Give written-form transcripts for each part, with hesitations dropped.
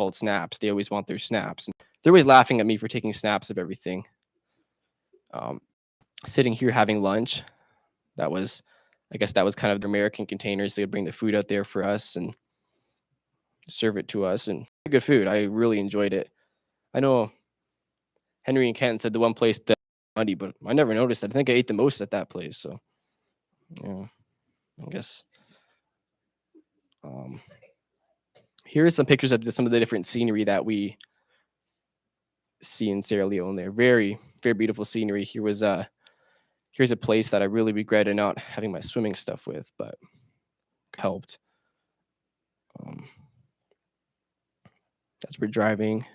called snaps. They always want their snaps. And they're always laughing at me for taking snaps of everything. Sitting here having lunch. I guess that was kind of the American containers. They would bring the food out there for us and serve it to us. And good food. I really enjoyed it. I know Henry and Kent said the one place that money, but I never noticed it. I think I ate the most at that place. So, yeah, I guess. Here are some pictures of some of the different scenery that we see in Sierra Leone. There, very, very beautiful scenery. Here's a place that I really regretted not having my swimming stuff with, but helped. As we're driving,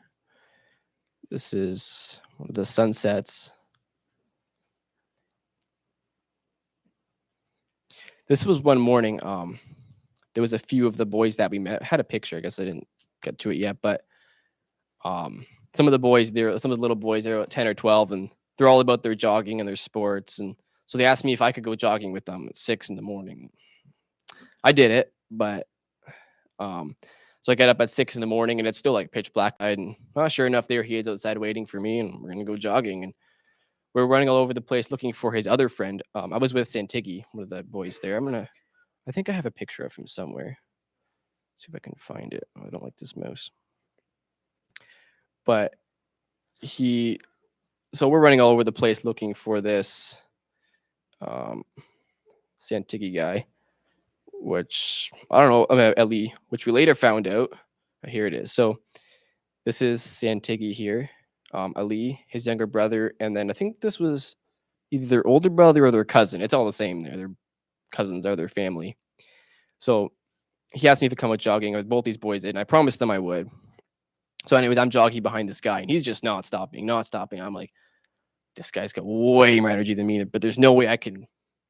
this is one of the sunsets. This was one morning. There was a few of the boys that we met. I had a picture. I guess I didn't get to it yet, but some of the boys there, some of the little boys, they're 10 or 12, and they're all about their jogging and their sports. And so they asked me if I could go jogging with them at 6 a.m. I did it, but so I got up at 6 a.m. and it's still like pitch black. And sure enough, there he is outside waiting for me, and we're gonna go jogging. And we're running all over the place looking for his other friend. I was with Santigi, one of the boys there. I think I have a picture of him somewhere. Let's see if I can find it. Oh, I don't like this mouse. But so we're running all over the place looking for this Santigi guy, which I don't know, Eli, which we later found out. Here it is. So this is Santigi here, Ali, his younger brother, and then I think this was either their older brother or their cousin. It's all the same there. Their cousins are their family. So he asked me to come out jogging with both these boys did, and I promised them I would. So anyways, I'm jogging behind this guy, and he's just not stopping. I'm like, this guy's got way more energy than me, but there's no way I can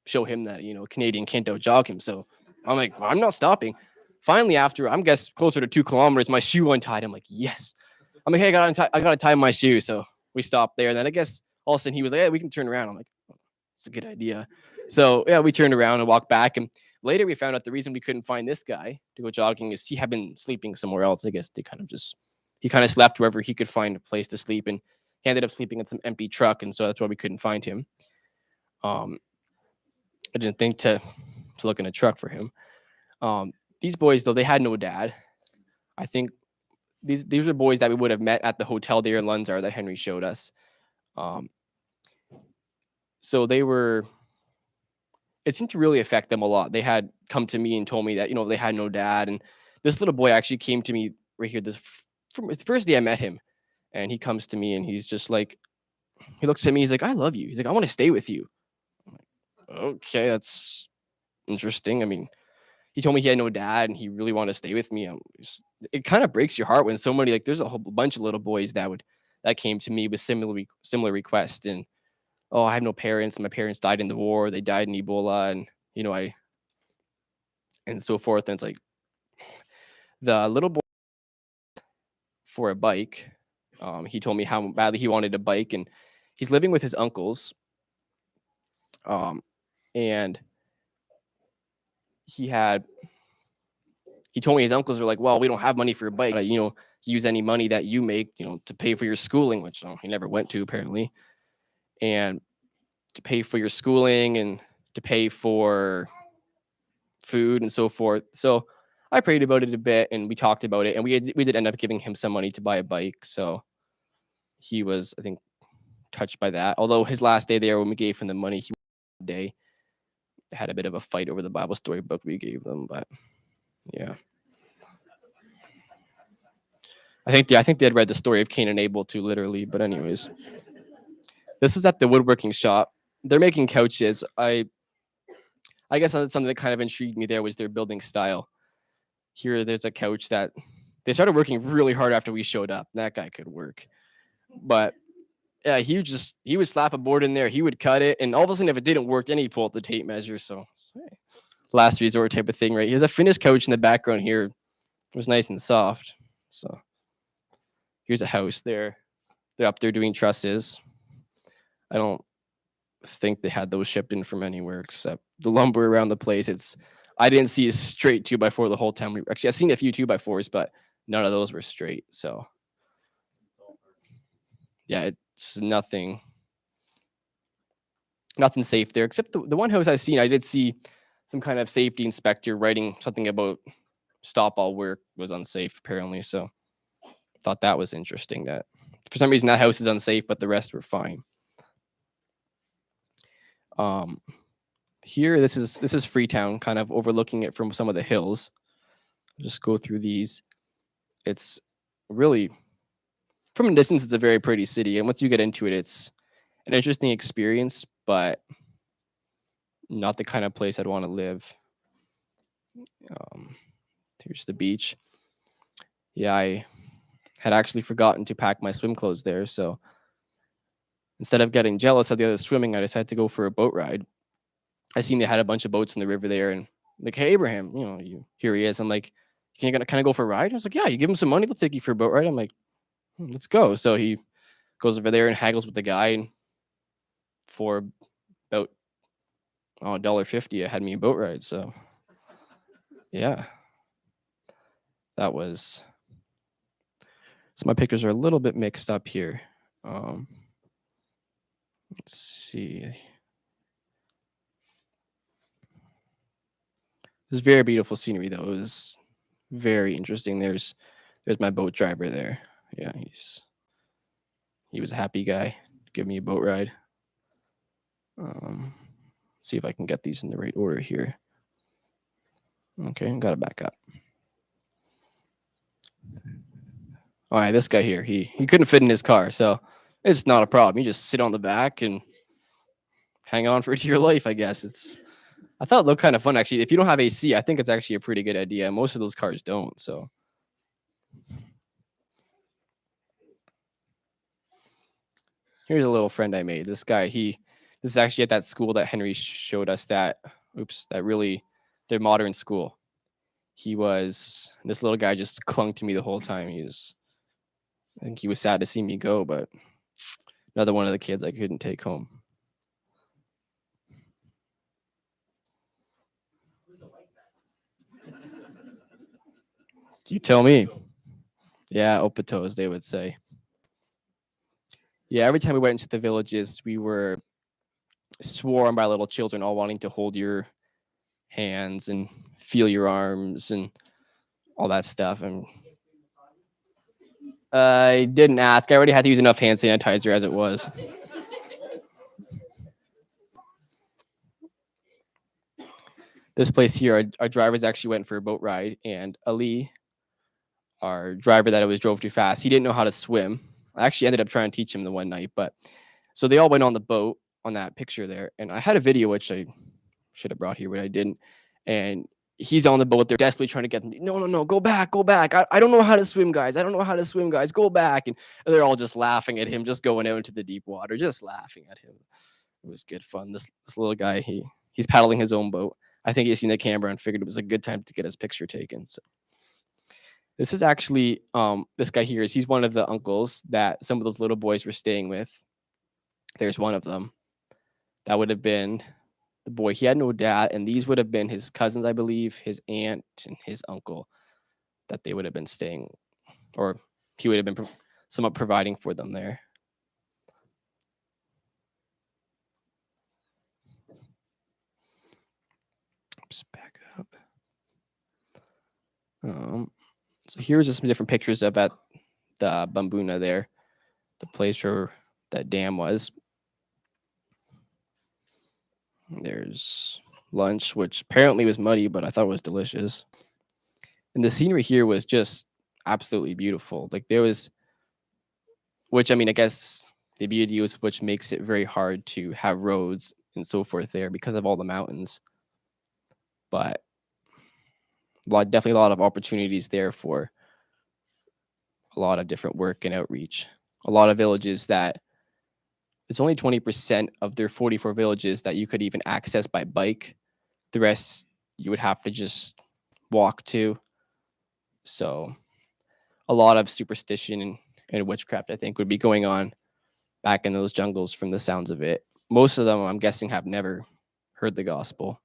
show him that, Canadian can't out jog him. So I'm like, well, I'm not stopping. Finally, after I'm guess closer to 2 kilometers, my shoe untied. I'm like, yes. I'm like, hey, I gotta tie my shoe. So we stopped there. And then I guess all of a sudden he was like, hey, we can turn around. I'm like, oh, it's a good idea. So yeah, we turned around and walked back. And later we found out the reason we couldn't find this guy to go jogging is he had been sleeping somewhere else. I guess he kind of slept wherever he could find a place to sleep, and he ended up sleeping in some empty truck, and so that's why we couldn't find him. I didn't think to look in a truck for him. These boys, though, they had no dad. I think these are boys that we would have met at the hotel there in Lunzar that Henry showed us. So it seemed to really affect them a lot. They had come to me and told me that, they had no dad. And this little boy actually came to me right here from the first day I met him. And he comes to me and he's just like, he looks at me, he's like, I love you. He's like, I want to stay with you. I'm like, okay, that's interesting. I mean, he told me he had no dad and he really wanted to stay with me. It kind of breaks your heart when somebody, like, there's a whole bunch of little boys that came to me with similar requests. And, oh, I have no parents. My parents died in the war. They died in Ebola. And, and so forth. And it's like the little boy for a bike. He told me how badly he wanted a bike, and he's living with his uncles. And he told me his uncles are like, well, we don't have money for a bike. Use any money that you make, to pay for your schooling, which he never went to apparently, and to pay for your schooling and to pay for food and so forth. So I prayed about it a bit and we talked about it, and we did end up giving him some money to buy a bike. So he was, I think, touched by that. Although his last day there, when we gave him the money, he had a bit of a fight over the Bible story book we gave them. But yeah, I think they had read the story of Cain and Abel too, literally. But anyways, this was at the woodworking shop. They're making couches. I guess that's something that kind of intrigued me there was their building style. Here, there's a couch that they started working really hard after we showed up. That guy could work. But yeah, he would slap a board in there. He would cut it. And all of a sudden, if it didn't work, then he'd pull out the tape measure. So hey, last resort type of thing, right? Here's a finished couch in the background here. It was nice and soft. So here's a house there. They're up there doing trusses. I don't think they had those shipped in from anywhere except the lumber around the place. I didn't see a straight 2x4 the whole time. Actually, I've seen a few 2x4s, but none of those were straight. So yeah, it's nothing safe there, except the one house I've seen. I did see some kind of safety inspector writing something about stop all work was unsafe, apparently. So thought that was interesting that for some reason that house is unsafe, but the rest were fine. Here, this is Freetown, kind of overlooking it from some of the hills. I'll just go through these. It's really, from a distance, it's a very pretty city, and once you get into it, it's an interesting experience, but not the kind of place I'd want to live. Here's the beach. Yeah, I had actually forgotten to pack my swim clothes there, so instead of getting jealous of the other swimming, I decided to go for a boat ride. I seen they had a bunch of boats in the river there, and like, hey Abraham, here he is. I'm like, can you kind of go for a ride? I was like, yeah, you give him some money, they'll take you for a boat ride. I'm like, let's go. So he goes over there and haggles with the guy, and for about $1.50, I had me a boat ride. So yeah, that was. So my pictures are a little bit mixed up here. Let's see. It was very beautiful scenery, though. It was very interesting. There's my boat driver there. Yeah, he was a happy guy. Give me a boat ride. See if I can get these in the right order here. Okay, got to back up. All right, this guy here, he couldn't fit in his car, so it's not a problem. You just sit on the back and hang on for dear life, I guess. I thought it looked kind of fun, actually. If you don't have AC, I think it's actually a pretty good idea. Most of those cars don't, so. Here's a little friend I made. This guy, this is actually at that school that Henry showed us their modern school. This little guy just clung to me the whole time. I think he was sad to see me go, but another one of the kids I couldn't take home. You tell me. Yeah, Opatos, they would say. Yeah, every time we went into the villages, we were swarmed by little children all wanting to hold your hands and feel your arms and all that stuff. And I didn't ask. I already had to use enough hand sanitizer as it was. This place here, our drivers actually went for a boat ride, and Ali, our driver that always drove too fast, he didn't know how to swim. I actually ended up trying to teach him the one night, but so they all went on the boat on that picture there, and I had a video which I should have brought here, but I didn't. And he's on the boat. They're desperately trying to get them. No, go back. I don't know how to swim, guys. Go back. And they're all just laughing at him, just going out into the deep water, just laughing at him. It was good fun. This little guy, he's paddling his own boat. I think he's seen the camera and figured it was a good time to get his picture taken. So this is actually this guy here. He's one of the uncles that some of those little boys were staying with. There's one of them. That would have been the boy. He had no dad, and these would have been his cousins, I believe, his aunt and his uncle that they would have been staying, or he would have been somewhat providing for them there. Oops, back up. So here's just some different pictures of at the Bambuna there, the place where that dam was. There's lunch, which apparently was muddy, but I thought was delicious. And the scenery here was just absolutely beautiful. Like which I mean, I guess the beauty is which makes it very hard to have roads and so forth there because of all the mountains. But definitely a lot of opportunities there for a lot of different work and outreach. A lot of villages that it's only 20% of their 44 villages that you could even access by bike. The rest you would have to just walk to. So a lot of superstition and witchcraft, I think, would be going on back in those jungles from the sounds of it. Most of them, I'm guessing, have never heard the gospel.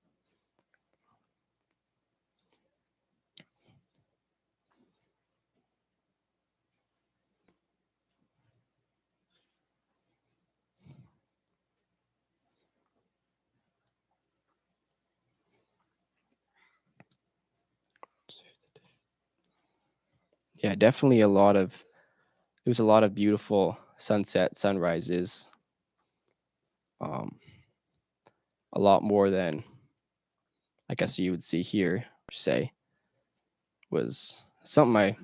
Yeah, definitely there was a lot of beautiful sunset, sunrises, um, a lot more than I guess you would see here, say, was something I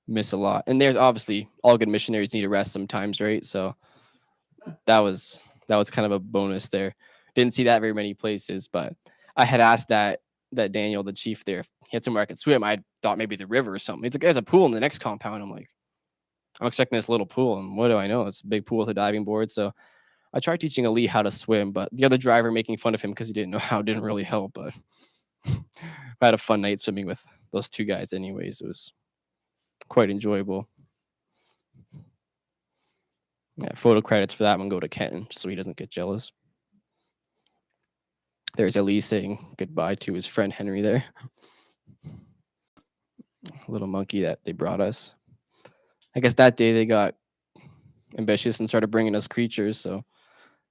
miss a lot. And there's obviously all good missionaries need a rest sometimes, right? So that was kind of a bonus there. Didn't see that very many places, but I had asked that Daniel, the chief there, if he had somewhere I could swim. I thought maybe the river or something. He's like, there's a pool in the next compound. I'm like, I'm expecting this little pool, and what do I know? It's a big pool with a diving board. So I tried teaching Ali how to swim, but the other driver making fun of him because he didn't know how didn't really help. But I had a fun night swimming with those two guys. Anyways, it was quite enjoyable. Yeah, photo credits for that one go to Kenton, so he doesn't get jealous. There's Ali saying goodbye to his friend Henry there. A little monkey that they brought us. I guess that day they got ambitious and started bringing us creatures. So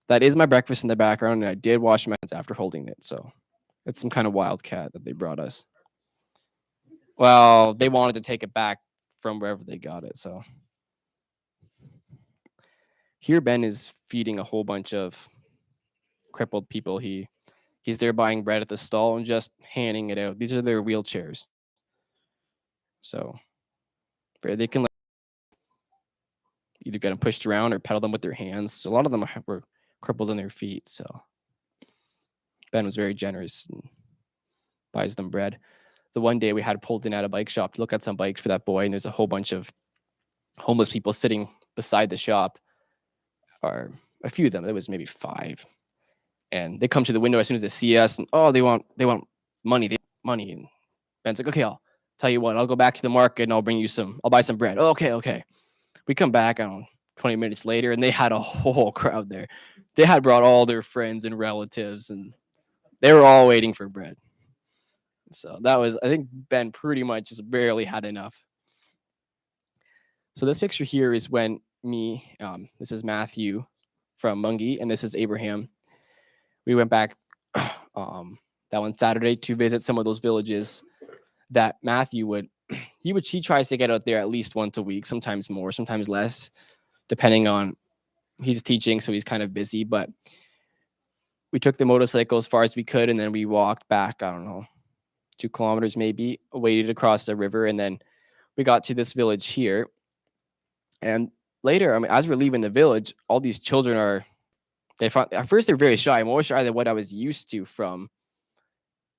that is my breakfast in the background, and I did wash my hands after holding it. So it's some kind of wild cat that they brought us. Well, they wanted to take it back from wherever they got it. So here Ben is feeding a whole bunch of crippled people. He's there buying bread at the stall and just handing it out. These are their wheelchairs. So where they can like, either get them pushed around or pedal them with their hands. So a lot of them were crippled in their feet. So Ben was very generous and buys them bread. The one day we had pulled in at a bike shop to look at some bikes for that boy, and there's a whole bunch of homeless people sitting beside the shop, or a few of them. There was maybe 5, and they come to the window as soon as they see us, and they want money, money. And Ben's like, okay, I'll tell you what, I'll go back to the market and I'll buy some bread. Oh, okay. We come back, I don't know, 20 minutes later, and they had a whole crowd there. They had brought all their friends and relatives, and they were all waiting for bread. So that was, I think Ben pretty much just barely had enough. So this picture here is when this is Matthew from Mungie, and this is Abraham. We went back that one Saturday to visit some of those villages that Matthew he tries to get out there at least once a week, sometimes more, sometimes less, depending on he's teaching, so he's kind of busy. But we took the motorcycle as far as we could, and then we walked back, I don't know, 2 kilometers maybe, waded across the river, and then we got to this village here. And later, I mean, as we're leaving the village, all these children at first they're very shy, more shy than what I was used to from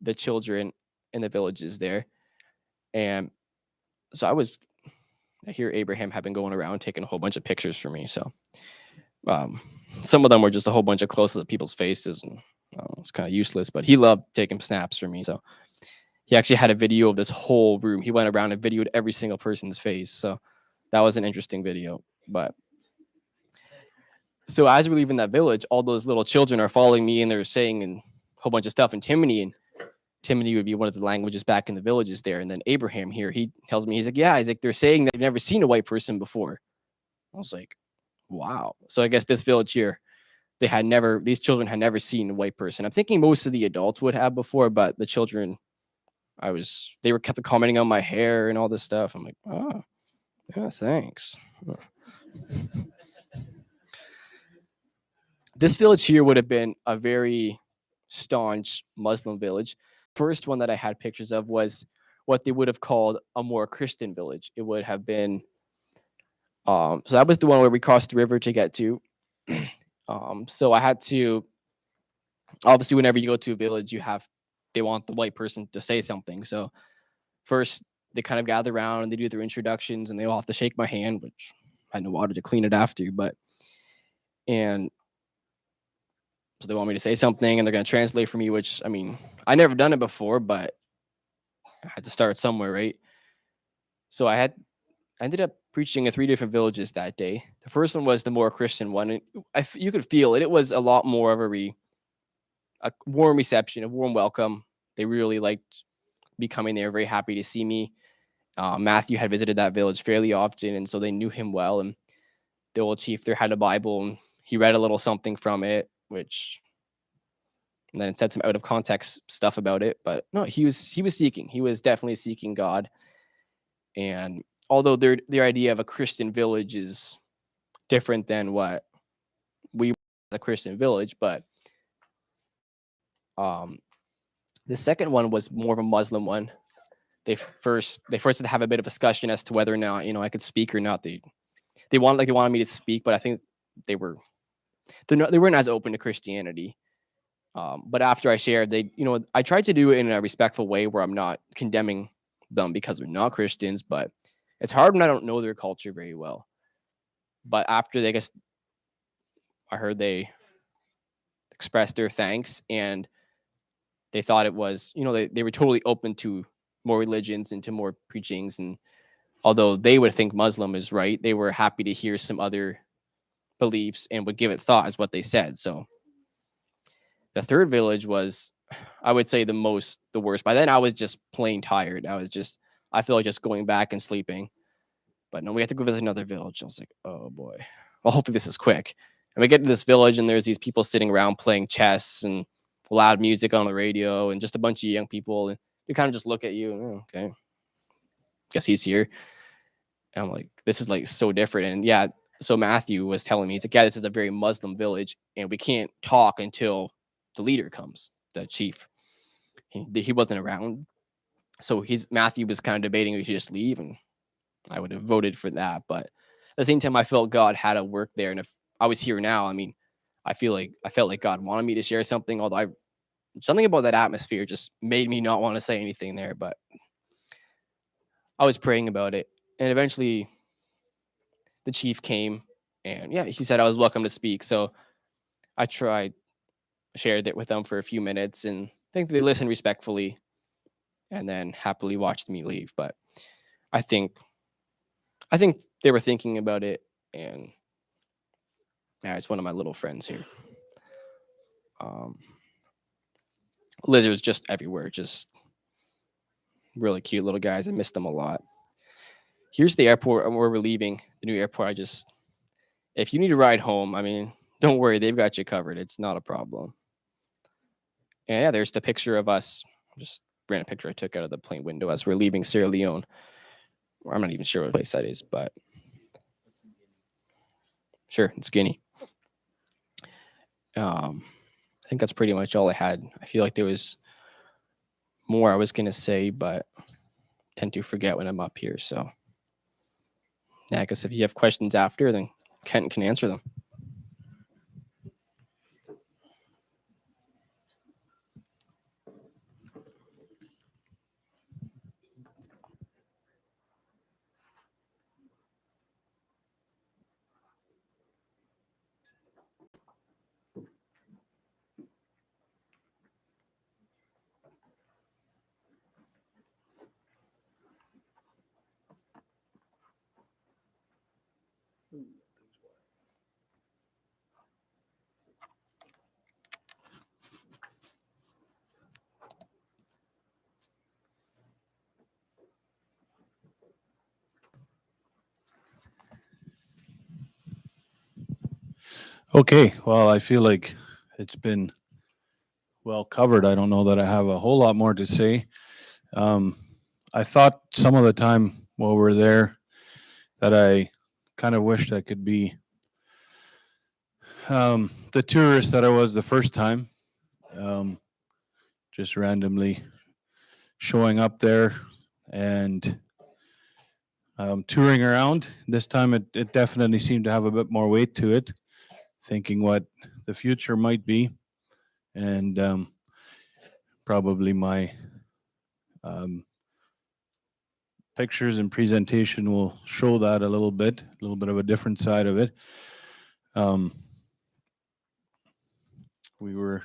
the children in the villages there. And so I hear Abraham had been going around taking a whole bunch of pictures for me. So some of them were just a whole bunch of close-ups of people's faces, and it's kind of useless, but he loved taking snaps for me. So he actually had a video of this whole room. He went around and videoed every single person's face. So that was an interesting video. But so as we're leaving that village, all those little children are following me, and they're saying a whole bunch of stuff in Timony, and Timony would be one of the languages back in the villages there. And then Abraham here, he tells me, he's like, they're saying that they've never seen a white person before. I was like, wow. So I guess this village here, these children had never seen a white person. I'm thinking most of the adults would have before, but the children, they were kept commenting on my hair and all this stuff. I'm like, oh, yeah, thanks. This village here would have been a very staunch Muslim village. First one that I had pictures of was what they would have called a more Christian village. It would have been, so that was the one where we crossed the river to get to. So I had to, obviously, whenever you go to a village, they want the white person to say something. So first, they kind of gather around and they do their introductions, and they all have to shake my hand, which I had no water to clean it after. And so they want me to say something, and they're going to translate for me, which, I mean, I never done it before, but I had to start somewhere, right? So I ended up preaching at 3 different villages that day. The first one was the more Christian one, and you could feel it. It was a lot more of a warm reception, a warm welcome. They really liked me coming there, very happy to see me. Matthew had visited that village fairly often, and so they knew him well. And the old chief there had a Bible, and he read a little something from it, and then it said some out of context stuff about it. But no, he was seeking. He was definitely seeking God. And although their idea of a Christian village is different than what we a Christian village, but um, the second one was more of a Muslim one. They first had to have a bit of discussion as to whether or not I could speak or not. They wanted me to speak, but I think they were they weren't as open to Christianity. But after I shared, I tried to do it in a respectful way where I'm not condemning them because they're not Christians, but it's hard when I don't know their culture very well. But after I guess I heard they expressed their thanks, and they thought it was, they were totally open to more religions and to more preachings. And although they would think Muslim is right, they were happy to hear some other beliefs and would give it thought, is what they said. So the third village was, I would say, the worst. By then I was just plain tired. I feel like just going back and sleeping. But no, we had to go visit another village. I was like, oh boy. Well, hopefully this is quick. And we get to this village, and there's these people sitting around playing chess and loud music on the radio, and just a bunch of young people. And they kind of just look at you. And, oh, okay, guess he's here. And I'm like, this is like so different. And yeah, so Matthew was telling me, he's like, yeah, this is a very Muslim village, and we can't talk until the leader comes, the chief. He wasn't around, so Matthew was kind of debating if we should just leave, and I would have voted for that. But at the same time, I felt God had a work there, and if I was here now, I mean, I felt like God wanted me to share something. Although something about that atmosphere just made me not want to say anything there, but I was praying about it, and eventually the chief came, and yeah, he said I was welcome to speak. So I shared it with them for a few minutes, and I think they listened respectfully, and then happily watched me leave. But I think they were thinking about it, and yeah, it's one of my little friends here. Lizards just everywhere, just really cute little guys. I missed them a lot. Here's the airport where we're leaving, the new airport. If you need a ride home, I mean, don't worry, they've got you covered. It's not a problem. And yeah, there's the picture of us. Just ran a picture I took out of the plane window as we're leaving Sierra Leone. I'm not even sure what place that is, but sure, it's Guinea. I think that's pretty much all I had. I feel like there was more I was going to say, but I tend to forget when I'm up here. So yeah, I guess if you have questions after, then Kent can answer them. Okay, well, I feel like it's been well covered. I don't know that I have a whole lot more to say. I thought some of the time while we're there that I kind of wished I could be the tourist that I was the first time, just randomly showing up there and touring around. This time it definitely seemed to have a bit more weight to it, thinking what the future might be. And probably my pictures and presentation will show that a little bit of a different side of it. We were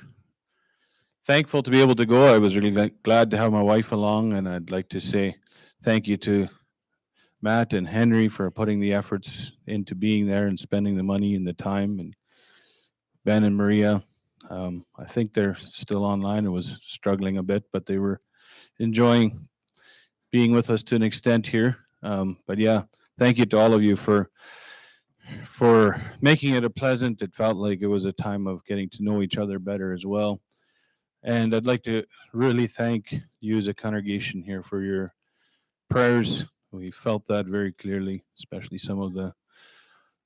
thankful to be able to go. I was really glad to have my wife along, and I'd like to say thank you to Matt and Henry for putting the efforts into being there and spending the money and the time, and Ben and Maria. I think they're still online. It was struggling a bit, but they were enjoying being with us to an extent here. But yeah, thank you to all of you for making it it felt like it was a time of getting to know each other better as well. And I'd like to really thank you as a congregation here for your prayers We felt that very clearly, especially some of the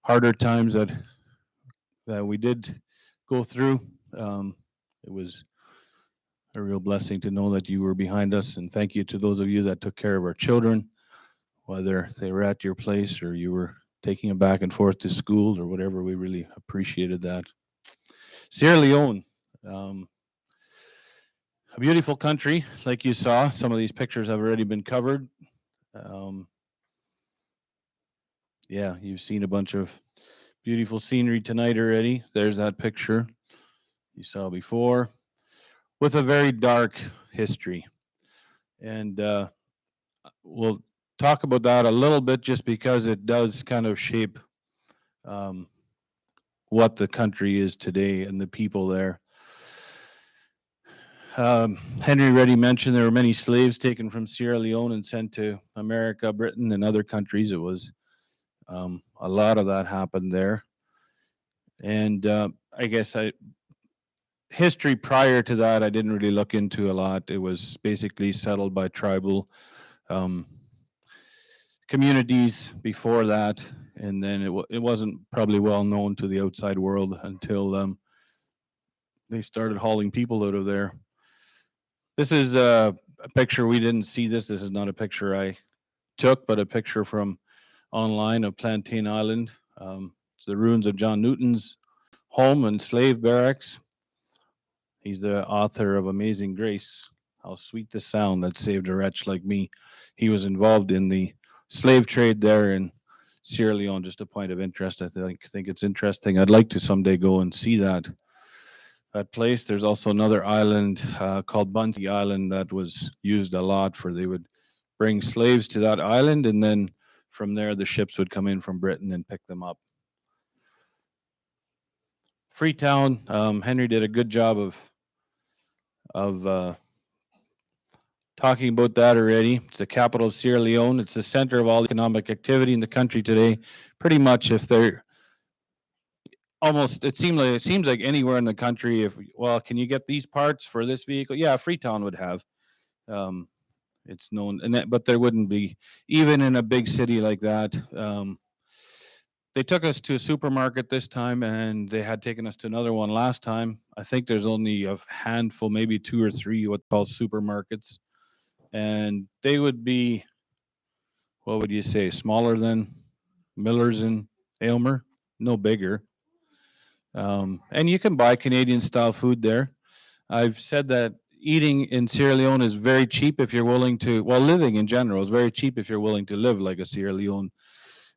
harder times that we did go through. It was a real blessing to know that you were behind us, and thank you to those of you that took care of our children, whether they were at your place or you were taking them back and forth to school or whatever. We really appreciated that. Sierra Leone, um, a beautiful country, like you saw. Some of these pictures have already been covered. Um, yeah, you've seen a bunch of beautiful scenery tonight already. There's that picture you saw before, with a very dark history. And we'll talk about that a little bit just because it does kind of shape um, what the country is today and the people there. Henry already mentioned there were many slaves taken from Sierra Leone and sent to America, Britain, and other countries. It was a lot of that happened there. And I guess history prior to that, I didn't really look into a lot. It was basically settled by tribal um, communities before that, and then it wasn't probably well known to the outside world until they started hauling people out of there. This is a picture. We didn't see this. This is not a picture I took, but a picture from online of Plantain Island. It's the ruins of John Newton's home and slave barracks. He's the author of Amazing Grace. How sweet the sound that saved a wretch like me. He was involved in the slave trade there in Sierra Leone. Just a point of interest. I think it's interesting. I'd like to someday go and see that place. There's also another island called Bunsey Island that was used a lot for. They would bring slaves to that island, and then from there the ships would come in from Britain and pick them up. Freetown. Henry did a good job of talking about that already. It's the capital of Sierra Leone. It's the center of all economic activity in the country today. Pretty much, if they're almost, it seems like anywhere in the country. If well, can you get these parts for this vehicle? Yeah, Freetown would have. Um, it's known, but there wouldn't be even in a big city like that. They took us to a supermarket this time, and they had taken us to another one last time. I think there's only a handful, maybe two or three, what called supermarkets, and they would be, what would you say, smaller than Miller's and Aylmer, no bigger. And you can buy Canadian style food there. I've said that eating in Sierra Leone is very cheap if you're willing to, well, living in general is very cheap if you're willing to live like a Sierra Leone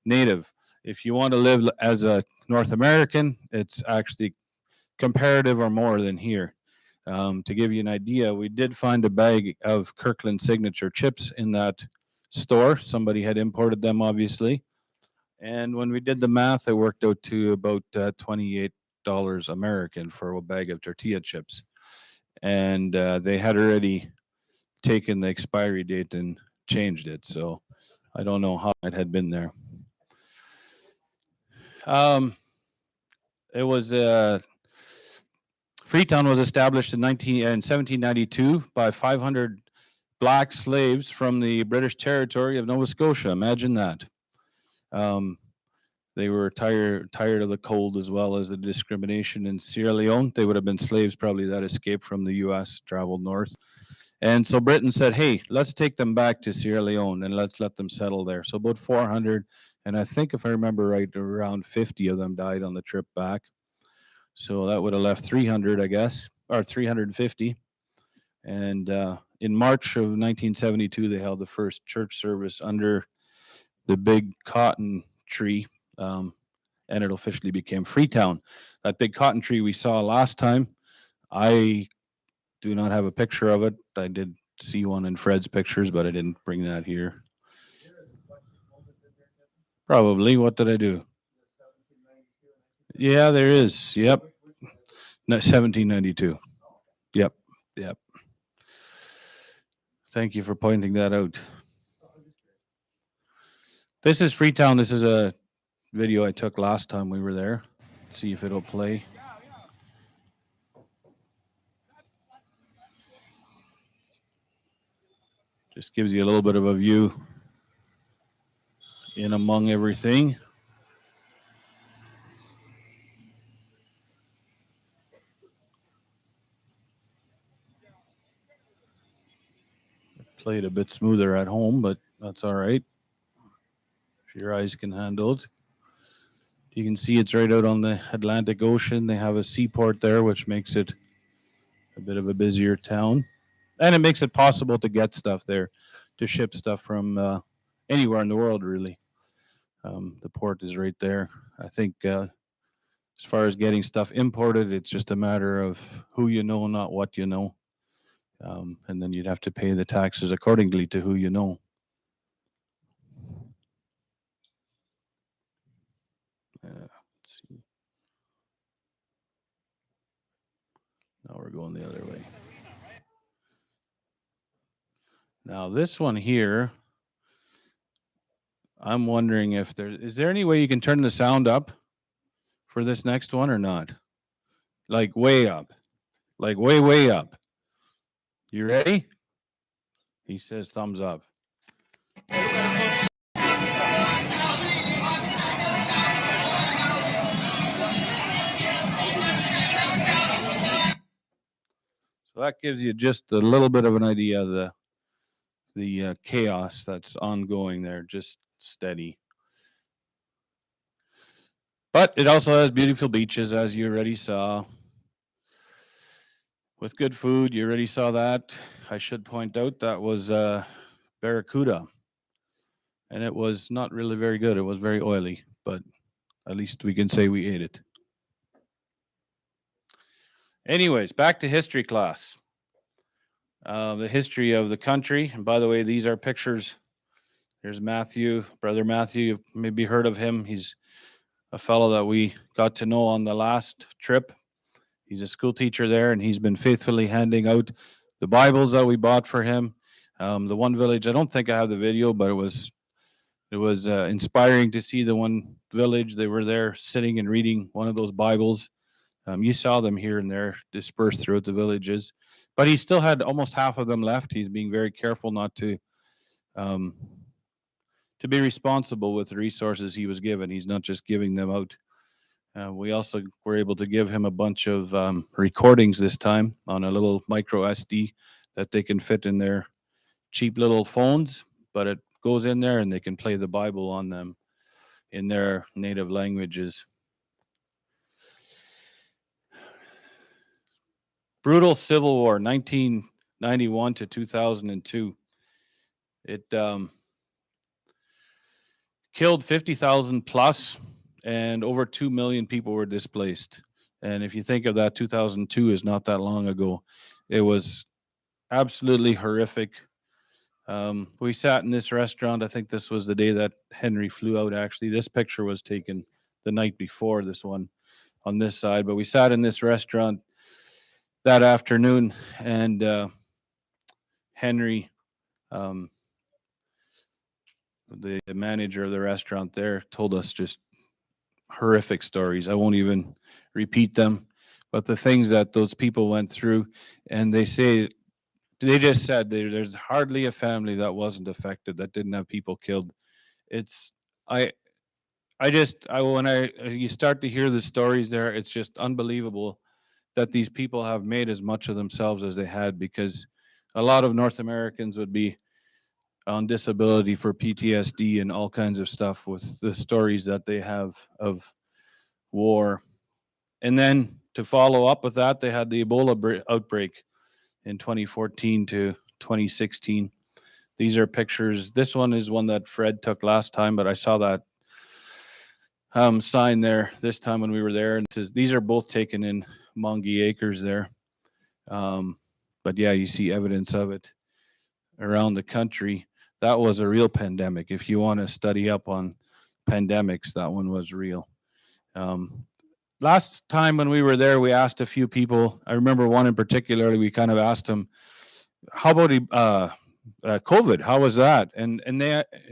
native. If you want to live as a North American, it's actually comparative or more than here. To give you an idea, we did find a bag of Kirkland signature chips in that store. Somebody had imported them, obviously. And when we did the math, it worked out to about $28 American for a bag of tortilla chips. And they had already taken the expiry date and changed it. So I don't know how it had been there. It was Freetown was established in 1792 by 500 black slaves from the British territory of Nova Scotia. Imagine that. Um, they were tired of the cold as well as the discrimination in Sierra Leone. They would have been slaves probably that escaped from the U.S., traveled north. And so Britain said, hey, let's take them back to Sierra Leone and let's let them settle there. So about 400, and I think if I remember right, around 50 of them died on the trip back. So that would have left 300, I guess, or 350. And in March of 1972, they held the first church service under the big cotton tree, and it officially became Freetown. That big cotton tree we saw last time, I do not have a picture of it. I did see one in Fred's pictures, but I didn't bring that here. Probably. What did I do? Yeah, there is. Yep. 1792. Yep. Yep. Thank you for pointing that out. This is Freetown. This is a video I took last time we were there. Let's see if it'll play. Just gives you a little bit of a view. in among everything. Played a bit smoother at home, but that's all right. If your eyes can handle it. You can see it's right out on the Atlantic Ocean. They have a seaport there, which makes it a bit of a busier town. And it makes it possible to get stuff there, to ship stuff from anywhere in the world, really. The port is right there. I think as far as getting stuff imported, it's just a matter of who you know, not what you know. And then you'd have to pay the taxes accordingly to who you know. Let's see. Now we're going the other way. Now this one here, I'm wondering if is there any way you can turn the sound up for this next one or not? Like way up. Like way up. You ready? He says thumbs up. So that gives you just a little bit of an idea of the chaos that's ongoing there, just steady. But it also has beautiful beaches, as you already saw. With good food, you already saw that. I should point out that was barracuda. And it was not really very good. It was very oily, but at least we can say we ate it. Anyways, back to history class. The history of the country. And by the way, these are pictures. There's Matthew, Brother Matthew. You've maybe heard of him. He's a fellow that we got to know on the last trip. He's a school teacher there, and he's been faithfully handing out the Bibles that we bought for him. The one village, I don't think I have the video, but it was inspiring to see the one village. They were there sitting and reading one of those Bibles. You saw them here and there dispersed throughout the villages, but he still had almost half of them left. He's being very careful not to be responsible with the resources he was given. He's not just giving them out. We also were able to give him a bunch of recordings this time on a little micro SD that they can fit in their cheap little phones, but it goes in there and they can play the Bible on them in their native languages. Brutal civil war, 1991 to 2002. It killed 50,000 plus, and over 2 million people were displaced. And if you think of that, 2002 is not that long ago. It was absolutely horrific. We sat in this restaurant. I think this was the day that Henry flew out, actually. This picture was taken the night before, this one on this side. But we sat in this restaurant that afternoon, and Henry, the manager of the restaurant there, told us just horrific stories. I won't even repeat them, but the things that those people went through, and they just said there's hardly a family that wasn't affected, that didn't have people killed. It's when you start to hear the stories there, it's just unbelievable that these people have made as much of themselves as they had, because a lot of North Americans would be on disability for PTSD and all kinds of stuff with the stories that they have of war. And then to follow up with that, they had the Ebola outbreak in 2014 to 2016. These are pictures. This one is one that Fred took last time, but I saw that sign there this time when we were there. And it says, these are both taken in Mongie Acres there. But yeah, you see evidence of it around the country. That was a real pandemic. If you want to study up on pandemics, that one was real. Last time when we were there, we asked a few people. I remember one in particular. We kind of asked him, "How about COVID? How was that?" And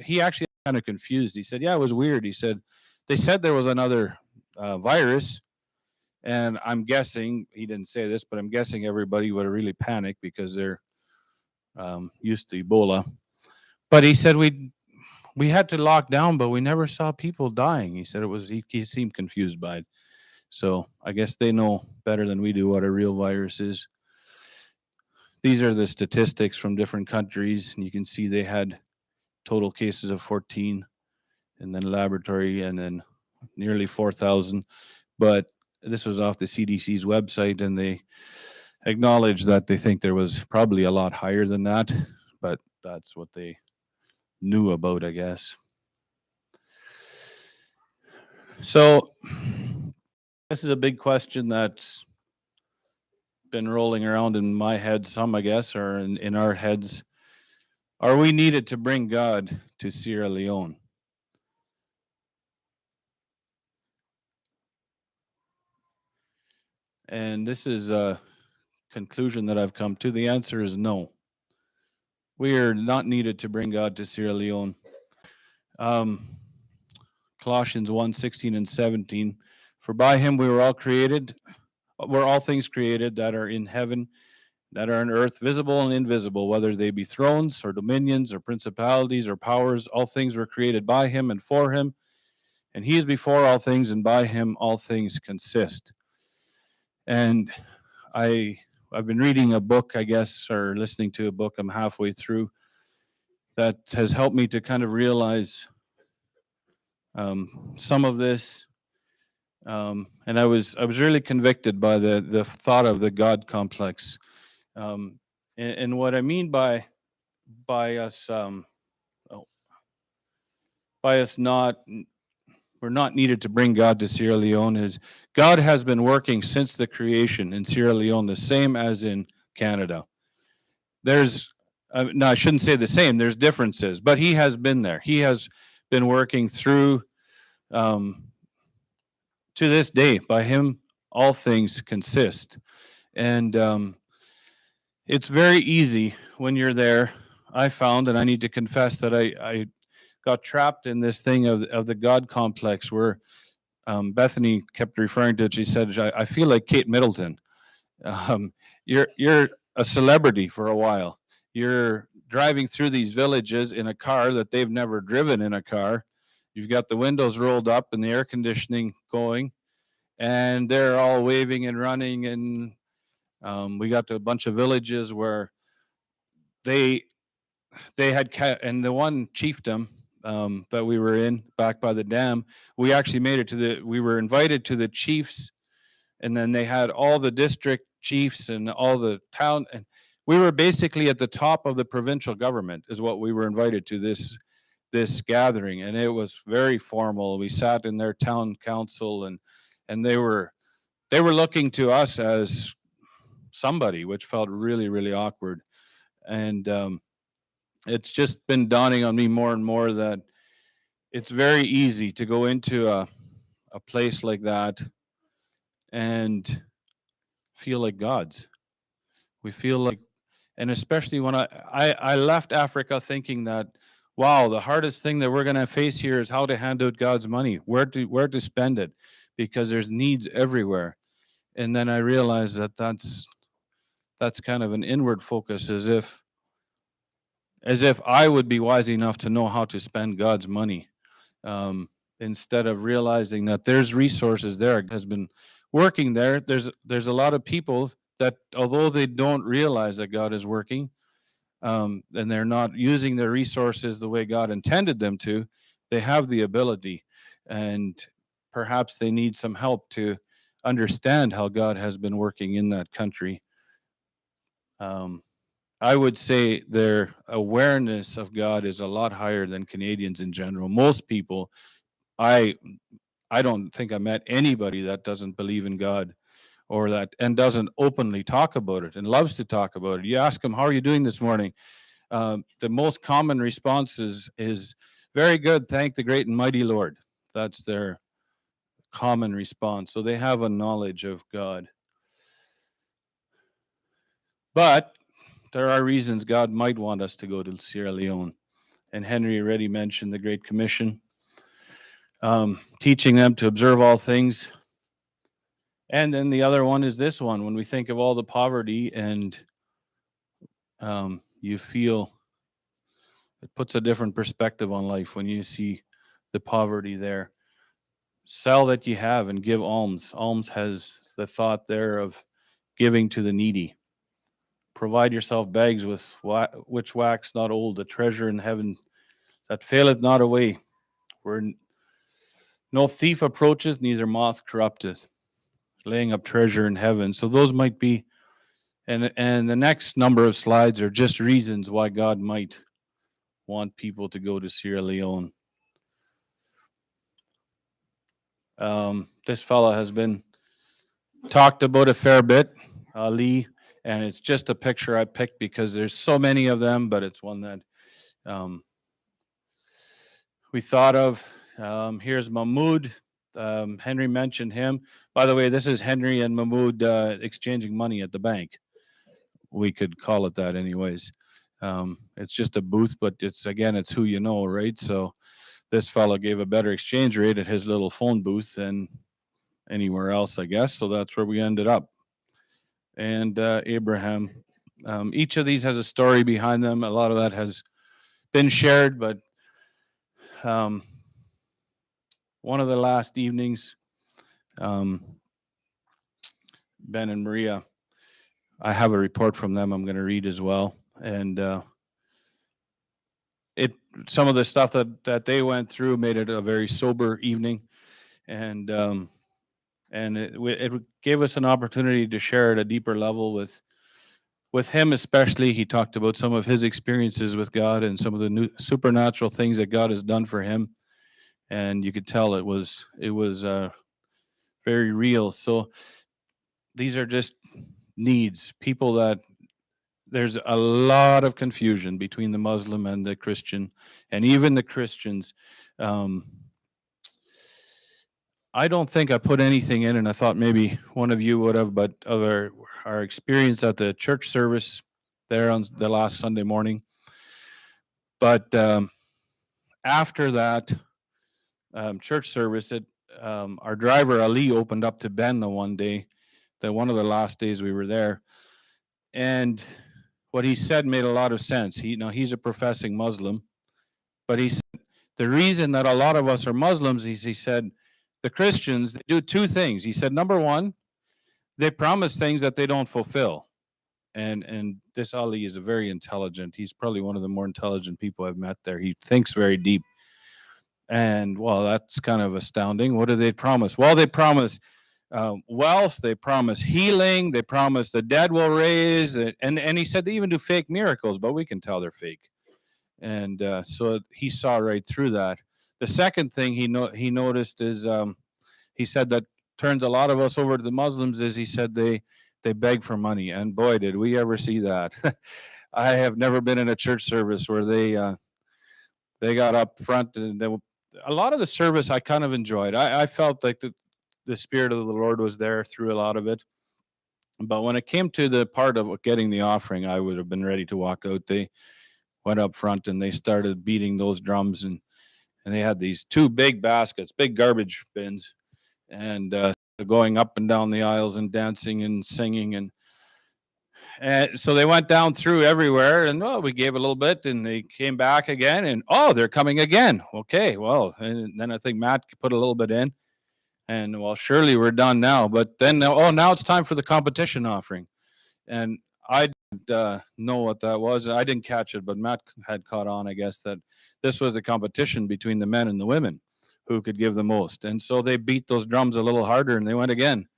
he actually kind of confused. He said, "Yeah, it was weird." He said, "They said there was another virus, and I'm guessing," he didn't say this, but I'm guessing everybody would have really panicked because they're used to Ebola. But he said we we had to lock down, but we never saw people dying. He said he seemed confused by it. So I guess they know better than we do what a real virus is. These are the statistics from different countries, and you can see they had total cases of 14, and then laboratory, and then nearly 4,000. But this was off the CDC's website, and they acknowledged that they think there was probably a lot higher than that, but that's what they knew about, I guess. So this is a big question that's been rolling around in my head, some I guess, or in our heads. Are we needed to bring God to Sierra Leone? And this is a conclusion that I've come to. The answer is no. We are not needed to bring God to Sierra Leone. Um, Colossians 1:16 and 17. For by him we were all things created that are in heaven, that are on earth, visible and invisible, whether they be thrones or dominions or principalities or powers, all things were created by him and for him. And he is before all things, and by him all things consist. And I've been reading a book, I guess, or listening to a book. I'm halfway through, that has helped me to kind of realize some of this. And I was really convicted by the thought of the God complex. And what I mean by us oh, by us not we're not needed to bring God to Sierra Leone is God has been working since the creation in Sierra Leone, the same as in Canada. There's no, I shouldn't say the same. There's differences, but he has been there. He has been working through to this day. By him, all things consist, and it's very easy when you're there. I found, and I need to confess that I got trapped in this thing of the God complex where Bethany kept referring to it. She said, I feel like Kate Middleton. You're a celebrity for a while. You're driving through these villages in a car that they've never driven in a car. You've got the windows rolled up and the air conditioning going, and they're all waving and running. And we got to a bunch of villages where they had and the one chiefdom that we were in back by the dam, we actually made it to we were invited to the chiefs, and then they had all the district chiefs and all the town, and we were basically at the top of the provincial government is what we were invited to this gathering, and it was very formal. We sat in their town council, and they were looking to us as somebody, which felt really, really awkward. And it's just been dawning on me more and more that it's very easy to go into a place like that and feel like gods. We feel like, and especially when I left Africa thinking that, wow, the hardest thing that we're going to face here is how to hand out God's money, where to spend it, because there's needs everywhere. And then I realized that that's kind of an inward focus, as if I would be wise enough to know how to spend God's money, instead of realizing that there's resources there. Has been working there. There's a lot of people that, although they don't realize that God is working, and they're not using their resources the way God intended them to, they have the ability, and perhaps they need some help to understand how God has been working in that country. I would say their awareness of God is a lot higher than Canadians in general. Most people, I don't think I met anybody that doesn't believe in God, or that and doesn't openly talk about it and loves to talk about it. You ask them, "How are you doing this morning?" The most common response is very good, thank the great and mighty Lord. That's their common response. So they have a knowledge of God. But there are reasons God might want us to go to Sierra Leone. And Henry already mentioned the Great Commission, teaching them to observe all things. And then the other one is this one. When we think of all the poverty, and you feel It puts a different perspective on life when you see the poverty there. Sell that you have and give alms. Alms has the thought there of giving to the needy. Provide yourself bags with which wax not old, a treasure in heaven that faileth not away, where no thief approaches, neither moth corrupteth, laying up treasure in heaven. So those might be, and the next number of slides are just reasons why God might want people to go to Sierra Leone. This fella has been talked about a fair bit, Ali, and it's just a picture I picked because there's so many of them, but it's one that we thought of. Here's Mahmoud. Henry mentioned him. By the way, this is Henry and Mahmoud exchanging money at the bank. We could call it that, anyways. It's just a booth, but it's who you know, right? So this fellow gave a better exchange rate at his little phone booth than anywhere else, I guess. So that's where we ended up. And Abraham. Each of these has a story behind them. A lot of that has been shared, but one of the last evenings, Ben and Maria, I have a report from them I'm going to read as well. And some of the stuff that they went through made it a very sober evening. And it gave us an opportunity to share at a deeper level with him, especially. He talked about some of his experiences with God and some of the new supernatural things that God has done for him, and you could tell it was very real. So these are just needs. People that there's a lot of confusion between the Muslim and the Christian, and even the Christians. I don't think I put anything in, and I thought maybe one of you would have, but of our experience at the church service there on the last Sunday morning. But after that church service, our driver Ali opened up to Ben the one day, that one of the last days we were there, and what he said made a lot of sense. He's a professing Muslim, but he said the reason that a lot of us are Muslims is, he said, the Christians, they do two things. He said, number one, they promise things that they don't fulfill. And this Ali is a very intelligent. He's probably one of the more intelligent people I've met there. He thinks very deep. And well, that's kind of astounding. What do they promise? Well, they promise wealth, they promise healing, they promise the dead will raise, and he said they even do fake miracles, but we can tell they're fake. And so he saw right through that. The second thing he noticed is he said that turns a lot of us over to the Muslims is he said they beg for money, and boy, did we ever see that. I have never been in a church service where they got up front, and a lot of the service I kind of enjoyed. I felt like the Spirit of the Lord was there through a lot of it. But when it came to the part of getting the offering, I would have been ready to walk out. They went up front and they started beating those drums, and they had these two big baskets, big garbage bins, and going up and down the aisles and dancing and singing, and so they went down through everywhere, and we gave a little bit, and they came back again, and they're coming again. Okay, well, and then I think Matt put a little bit in, and well, surely we're done now. But then now it's time for the competition offering, and I didn't know what that was. I didn't catch it, but Matt had caught on, I guess, that this was the competition between the men and the women who could give the most, and so they beat those drums a little harder, and they went again.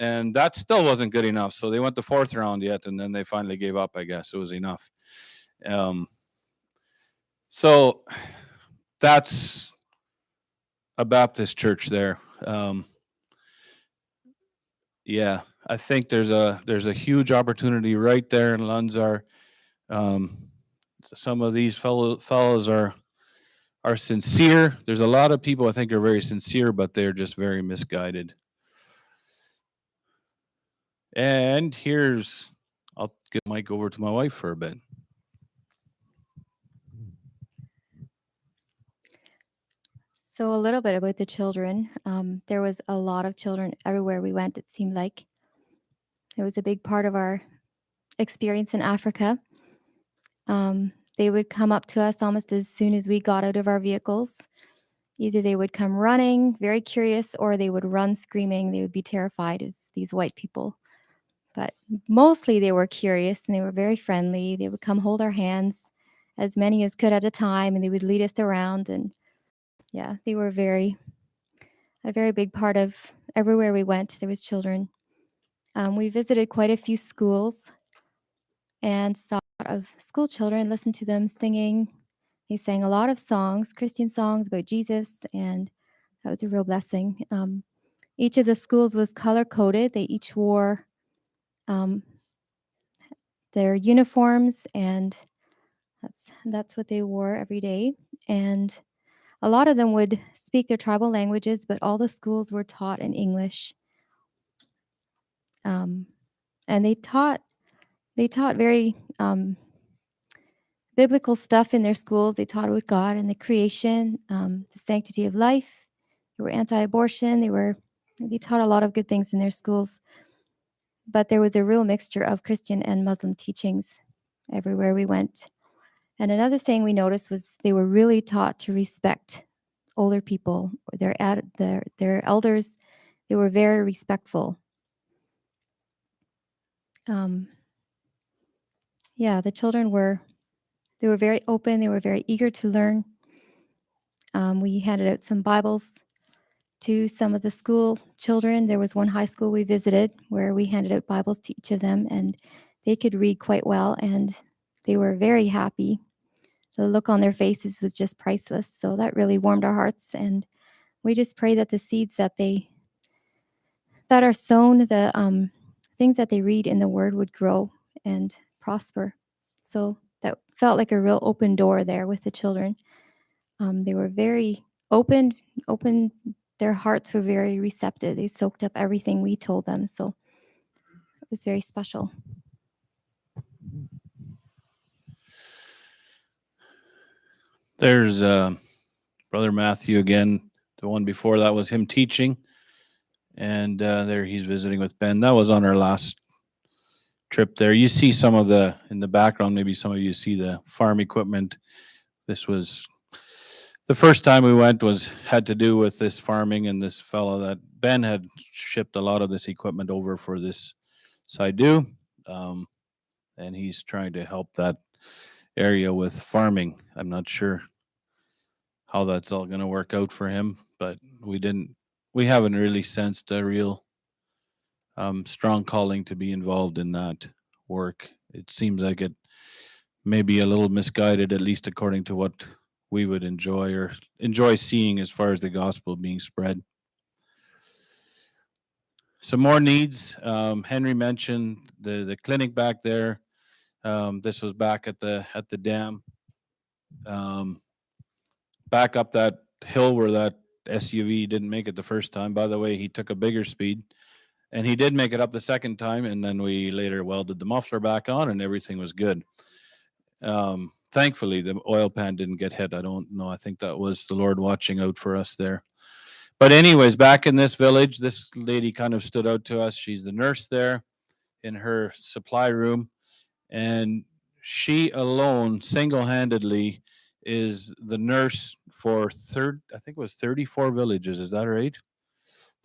And that still wasn't good enough. So they went the fourth round yet, and then they finally gave up, I guess. It was enough. So that's a Baptist church there. Yeah, I think there's a huge opportunity right there in Lunzar. Some of these fellows are sincere. There's a lot of people I think are very sincere, but they're just very misguided. And I'll get Mike over to my wife for a bit. So a little bit about the children. There was a lot of children everywhere we went, it seemed like. It was a big part of our experience in Africa. they would come up to us almost as soon as we got out of our vehicles. Either they would come running, very curious, or they would run screaming. They would be terrified of these white people. But mostly they were curious and they were very friendly. They would come hold our hands, as many as could at a time, and they would lead us around. And yeah, they were a very big part of everywhere we went. There was children. We visited quite a few schools and saw a lot of school children, listened to them singing. They sang a lot of songs, Christian songs about Jesus, and that was a real blessing. Each of the schools was color coded. They each wore um, their uniforms, and that's what they wore every day. And a lot of them would speak their tribal languages, but all the schools were taught in English. Um, and they taught very biblical stuff in their schools. They taught about God and the creation, the sanctity of life. They were anti-abortion. They taught a lot of good things in their schools. But there was a real mixture of Christian and Muslim teachings everywhere we went. And another thing we noticed was they were really taught to respect older people, or their elders. They were very respectful. Yeah, the children were very open. They were very eager to learn. We handed out some Bibles to some of the school children. There was one high school we visited where we handed out Bibles to each of them, and they could read quite well, and they were very happy. The look on their faces was just priceless. So that really warmed our hearts, and we just pray that the seeds that are sown, the things that they read in the Word would grow and prosper. So that felt like a real open door there with the children. They were very open. Their hearts were very receptive. They soaked up everything we told them. So it was very special. There's Brother Matthew again. The one before that was him teaching. And there he's visiting with Ben. That was on our last trip there. You see some of in the background, maybe some of you see the farm equipment. This was the first time we went had to do with this farming, and this fellow that Ben had shipped a lot of this equipment over for this Saidu. And he's trying to help that area with farming. I'm not sure how that's all going to work out for him, but we haven't really sensed a real strong calling to be involved in that work. It seems like it may be a little misguided, at least according to what we would enjoy seeing as far as the gospel being spread. Some more needs. Henry mentioned the clinic back there. This was back at the dam. Back up that hill where that SUV didn't make it the first time. By the way, he took a bigger speed, and he did make it up the second time, and then we later welded the muffler back on, and everything was good. Thankfully, the oil pan didn't get hit. I don't know. I think that was the Lord watching out for us there. But anyways, back in this village, this lady kind of stood out to us. She's the nurse there in her supply room, and she alone, single-handedly, is the nurse for I think it was 34 villages. Is that right?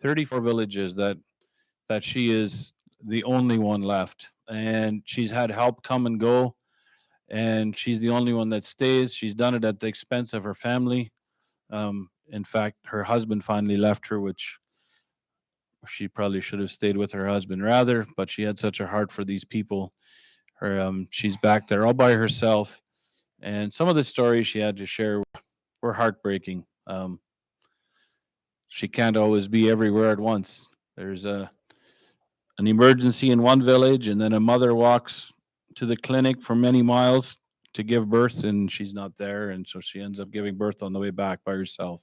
34 villages that she is the only one left. And she's had help come and go, and she's the only one that stays. She's done it at the expense of her family. In fact, her husband finally left her, which she probably should have stayed with her husband rather, but she had such a heart for these people. She's back there all by herself, and some of the stories she had to share were heartbreaking. She can't always be everywhere at once. There's an emergency in one village, and then a mother walks to the clinic for many miles to give birth, and she's not there, and so she ends up giving birth on the way back by herself.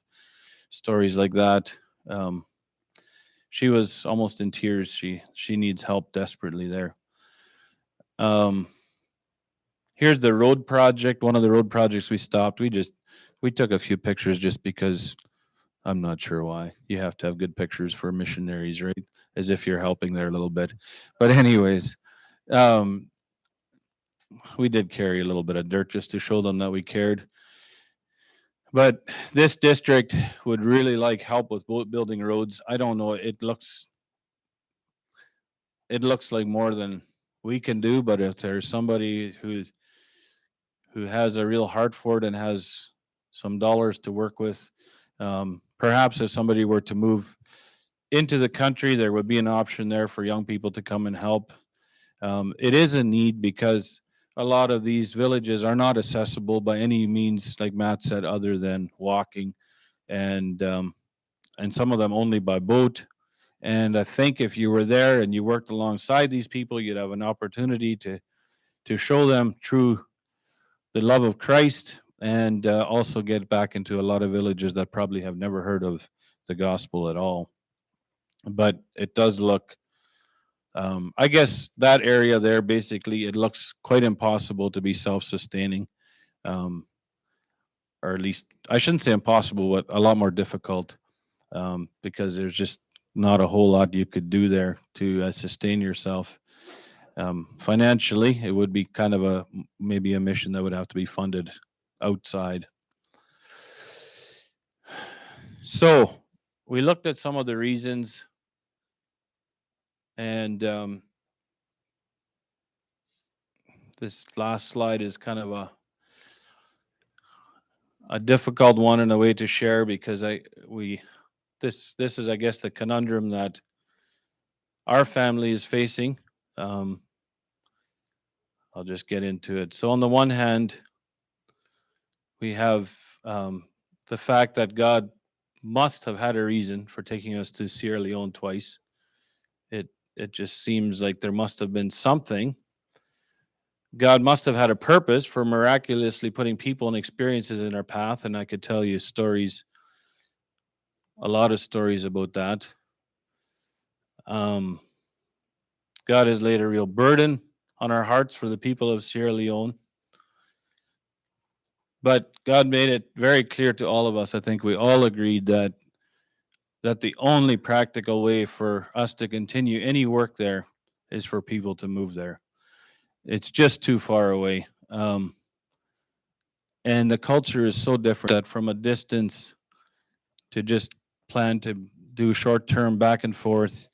Stories like that. She was almost in tears. She needs help desperately there. Here's the road project. One of the road projects we stopped. We took a few pictures just because I'm not sure why. You have to have good pictures for missionaries, right? As if you're helping there a little bit. But anyways, we did carry a little bit of dirt just to show them that we cared. But this district would really like help with building roads. I don't know. It looks like more than we can do. But if there's somebody who has a real heart for it and has some dollars to work with, perhaps if somebody were to move into the country, there would be an option there for young people to come and help. It is a need because a lot of these villages are not accessible by any means, like Matt said, other than walking, and some of them only by boat. And I think if you were there and you worked alongside these people, you'd have an opportunity to show them true the love of Christ, and also get back into a lot of villages that probably have never heard of the gospel at all. But it does look, I guess that area there, basically, it looks quite impossible to be self-sustaining, um, or at least I shouldn't say impossible, but a lot more difficult, because there's just not a whole lot you could do there to sustain yourself. Financially, it would be kind of maybe a mission that would have to be funded outside. So we looked at some of the reasons, and this last slide is kind of a difficult one in a way to share, because this is, I guess, the conundrum that our family is facing. I'll just get into it. So on the one hand, we have the fact that God must have had a reason for taking us to Sierra Leone twice. It just seems like there must have been something. God must have had a purpose for miraculously putting people and experiences in our path, and I could tell you a lot of stories about that. God has laid a real burden on our hearts for the people of Sierra Leone. But God made it very clear to all of us. I think we all agreed that the only practical way for us to continue any work there is for people to move there. It's just too far away. And the culture is so different that from a distance, to just plan to do short-term back and forth,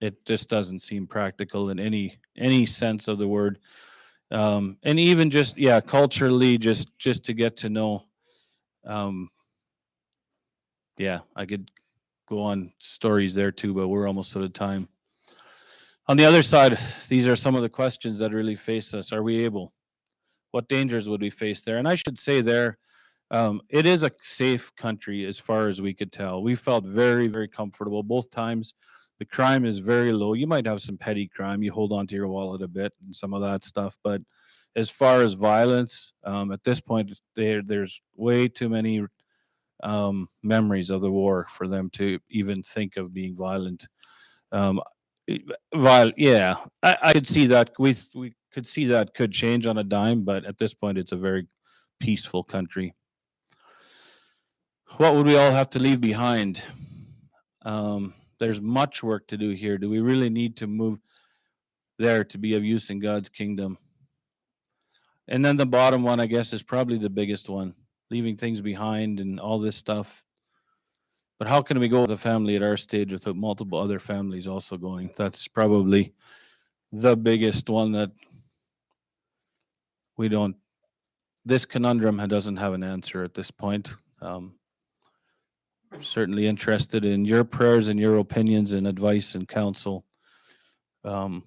it just doesn't seem practical in any sense of the word. And even just, culturally, just to get to know. I could go on stories there too, but we're almost out of time. On the other side, these are some of the questions that really face us. Are we able? What dangers would we face there? And I should say there, it is a safe country as far as we could tell. We felt very, very comfortable both times. The crime is very low. You might have some petty crime. You hold on to your wallet a bit and some of that stuff. But as far as violence, at this point, there's way too many memories of the war for them to even think of being violent. Yeah, I could see that. We could see that could change on a dime, but at this point, it's a very peaceful country. What would we all have to leave behind? There's much work to do here. Do we really need to move there to be of use in God's kingdom? And then the bottom one, I guess, is probably the biggest one, leaving things behind and all this stuff. But how can we go with a family at our stage without multiple other families also going? That's probably the biggest one that we don't. This conundrum doesn't have an answer at this point. Certainly interested in your prayers and your opinions and advice and counsel. And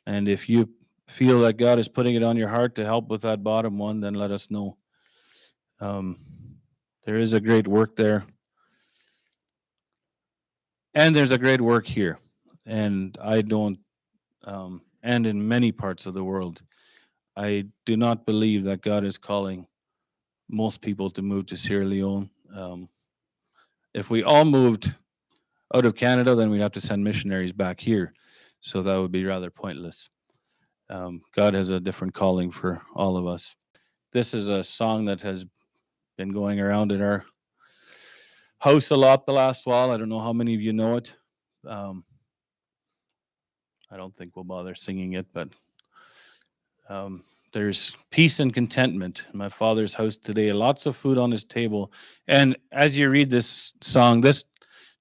if you feel that God is putting it on your heart to help with that bottom one, then let us know. There is a great work there. And there's a great work here. And I don't, and in many parts of the world, I do not believe that God is calling most people to move to Sierra Leone. If we all moved out of Canada, then we'd have to send missionaries back here. So that would be rather pointless. God has a different calling for all of us. This is a song that has been going around in our house a lot the last while. I don't know how many of you know it. I don't think we'll bother singing it, but there's peace and contentment in my Father's house today. Lots of food on his table. And as you read this song, this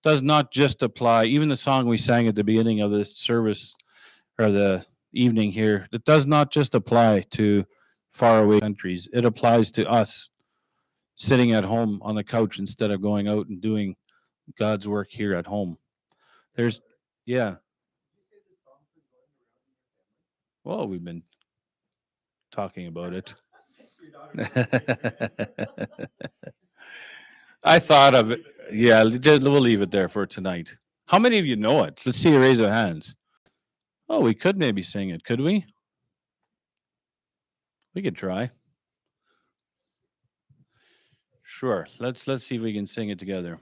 does not just apply, even the song we sang at the beginning of this service or the evening here, it does not just apply to faraway countries. It applies to us sitting at home on the couch instead of going out and doing God's work here at home. There's, yeah. Well, we've been talking about it. I thought of it. Yeah, we'll leave it there for tonight. How many of you know it? Let's see a raise of hands. Oh, we could maybe sing it, could we? We could try. Sure. Let's see if we can sing it together.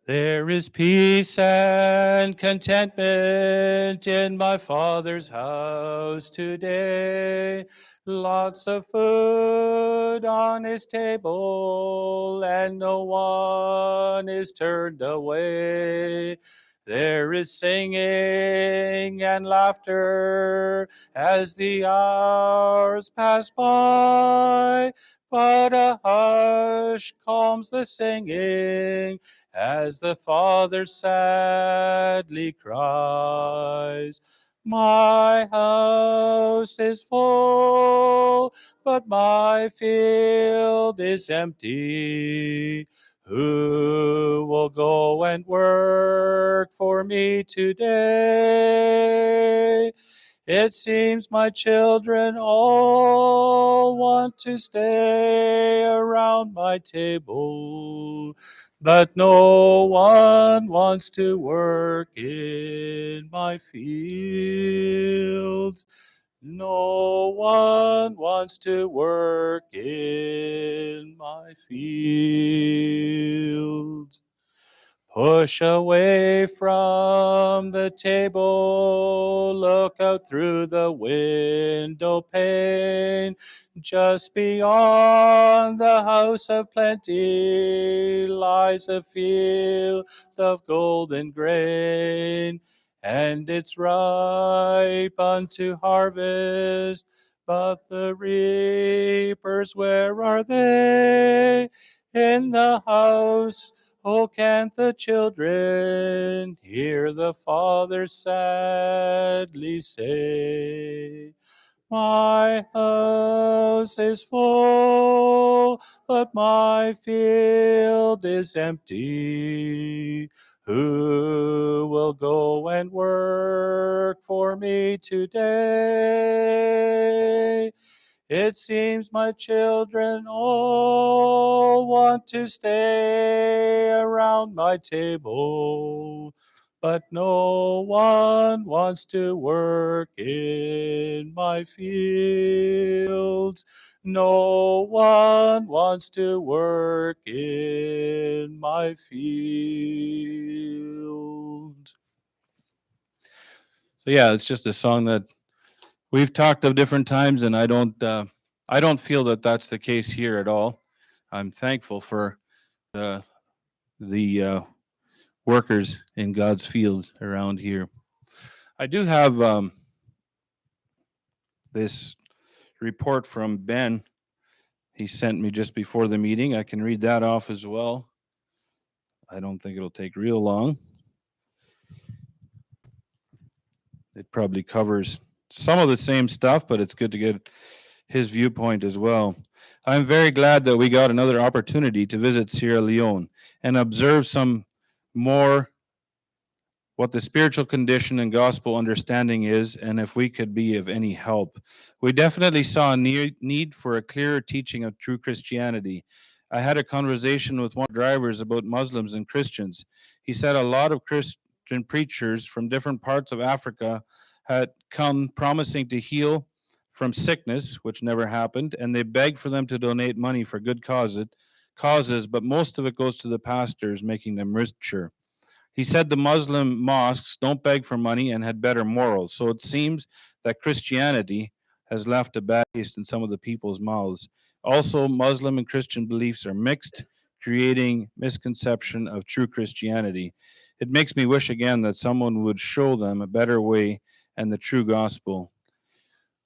There is peace and contentment in my Father's house today. Lots of food on his table, and no one is turned away. There is singing and laughter as the hours pass by, but a hush calms the singing as the Father sadly cries. My house is full, but my field is empty. Who will go and work for me today? It seems my children all want to stay around my table, but no one wants to work in my fields. No one wants to work in my fields. Push away from the table, look out through the window pane. Just beyond the house of plenty lies a field of golden grain, and it's ripe unto harvest. But the reapers, where are they? In the house. Oh, can't the children hear the Father sadly say, my house is full, but my field is empty. Who will go and work for me today? It seems my children all want to stay around my table, but no one wants to work in my fields. No one wants to work in my fields. So yeah, it's just a song that we've talked of different times, and I don't feel that that's the case here at all. I'm thankful for the workers in God's field around here. I do have this report from Ben. He sent me just before the meeting. I can read that off as well. I don't think it'll take real long. It probably covers some of the same stuff, but it's good to get his viewpoint as well. I'm very glad that we got another opportunity to visit Sierra Leone and observe some more what the spiritual condition and gospel understanding is, and if we could be of any help. We definitely saw a need for a clearer teaching of true Christianity. I had a conversation with one of the drivers about Muslims and Christians. He said a lot of Christian preachers from different parts of Africa had come promising to heal from sickness, which never happened, and they begged for them to donate money for good causes, but most of it goes to the pastors, making them richer. He said the Muslim mosques don't beg for money and had better morals. So it seems that Christianity has left a bad taste in some of the people's mouths. Also, Muslim and Christian beliefs are mixed, creating misconception of true Christianity. It makes me wish again that someone would show them a better way and the true gospel.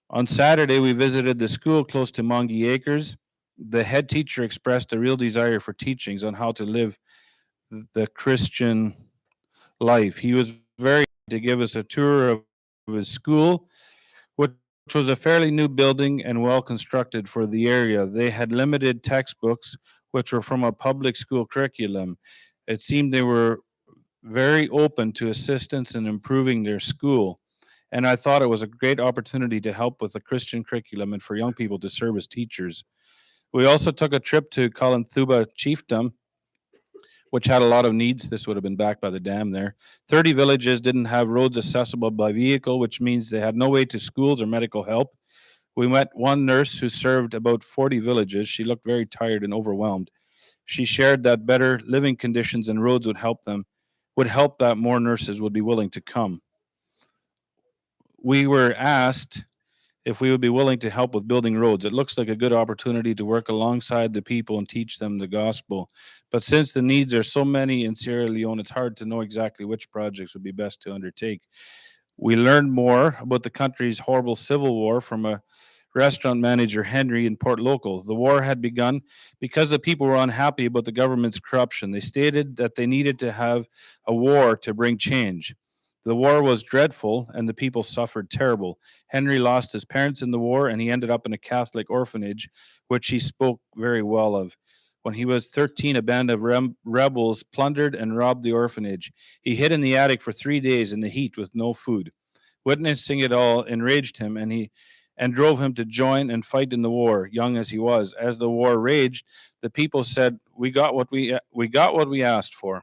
On Saturday, we visited the school close to Mongie Acres. The head teacher expressed a real desire for teachings on how to live the Christian life. He was very to give us a tour of his school, which was a fairly new building and well constructed for the area. They had limited textbooks, which were from a public school curriculum. It seemed they were very open to assistance in improving their school. And I thought it was a great opportunity to help with the Christian curriculum and for young people to serve as teachers. We also took a trip to Kalanthuba Chiefdom, which had a lot of needs. This would have been backed by the dam there. 30 villages didn't have roads accessible by vehicle, which means they had no way to schools or medical help. We met one nurse who served about 40 villages. She looked very tired and overwhelmed. She shared that better living conditions and roads would help that more nurses would be willing to come. We were asked if we would be willing to help with building roads. It looks like a good opportunity to work alongside the people and teach them the gospel. But since the needs are so many in Sierra Leone, it's hard to know exactly which projects would be best to undertake. We learned more about the country's horrible civil war from a restaurant manager, Henry, in Port Local. The war had begun because the people were unhappy about the government's corruption. They stated that they needed to have a war to bring change. The war was dreadful and the people suffered terrible. Henry lost his parents in the war and he ended up in a Catholic orphanage, which he spoke very well of. When he was 13, a band of rebels plundered and robbed the orphanage. He hid in the attic for 3 days in the heat with no food. Witnessing it all enraged him and drove him to join and fight in the war, young as he was. As the war raged, the people said, we got what we asked for."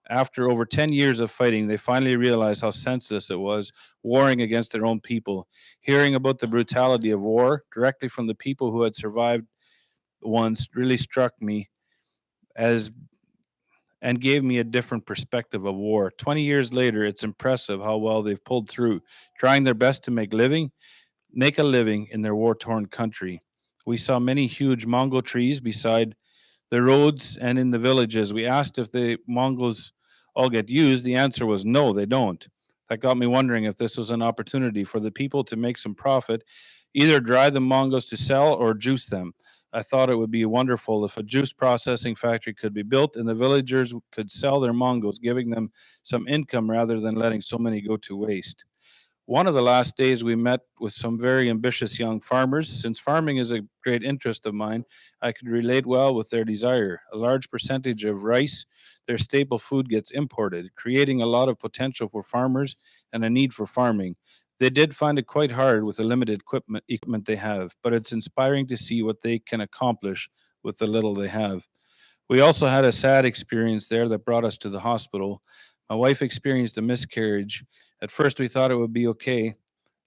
After over 10 years of fighting, they finally realized how senseless it was, warring against their own people. Hearing about the brutality of war directly from the people who had survived once really struck me as and gave me a different perspective of war. 20 years later, it's impressive how well they've pulled through, trying their best to make a living in their war-torn country. We saw many huge mango trees beside the roads and in the villages. We asked if the mangoes all get used. The answer was no, they don't. That got me wondering if this was an opportunity for the people to make some profit, either dry the mangoes to sell or juice them. I thought it would be wonderful if a juice processing factory could be built and the villagers could sell their mangoes, giving them some income rather than letting so many go to waste. One of the last days, we met with some very ambitious young farmers. Since farming is a great interest of mine, I could relate well with their desire. A large percentage of rice, their staple food, gets imported, creating a lot of potential for farmers and a need for farming. They did find it quite hard with the limited equipment they have, but it's inspiring to see what they can accomplish with the little they have. We also had a sad experience there that brought us to the hospital. My wife experienced a miscarriage. At first, we thought it would be okay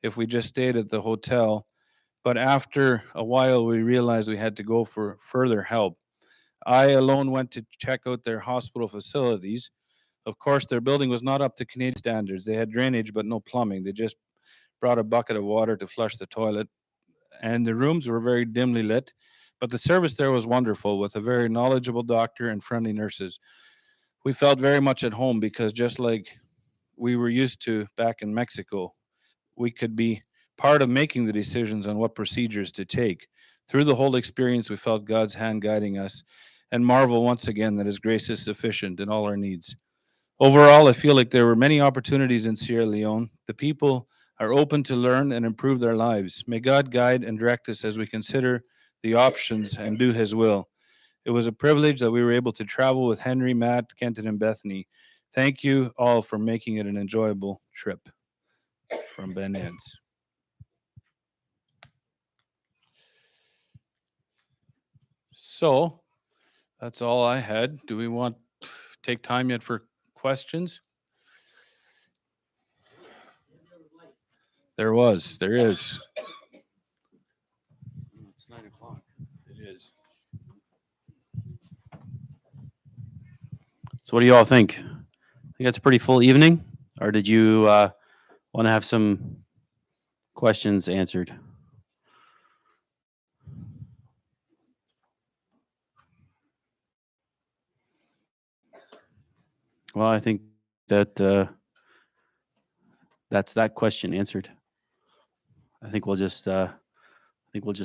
if we just stayed at the hotel, but after a while, we realized we had to go for further help. I alone went to check out their hospital facilities. Of course, their building was not up to Canadian standards. They had drainage, but no plumbing. They just brought a bucket of water to flush the toilet, and the rooms were very dimly lit. But the service there was wonderful with a very knowledgeable doctor and friendly nurses. We felt very much at home because just like we were used to back in Mexico, we could be part of making the decisions on what procedures to take. Through the whole experience, we felt God's hand guiding us and marvel once again that His grace is sufficient in all our needs. Overall, I feel like there were many opportunities in Sierra Leone. The people are open to learn and improve their lives. May God guide and direct us as we consider the options and do His will. It was a privilege that we were able to travel with Henry, Matt, Kenton, and Bethany. Thank you all for making it an enjoyable trip. From Ben Eds. So that's all I had. Do we want to take time yet for questions? There is. It's 9:00. It is. So what do you all think? I think that's a pretty full evening, or did you want to have some questions answered? Well, I think that that's that question answered. I think we'll just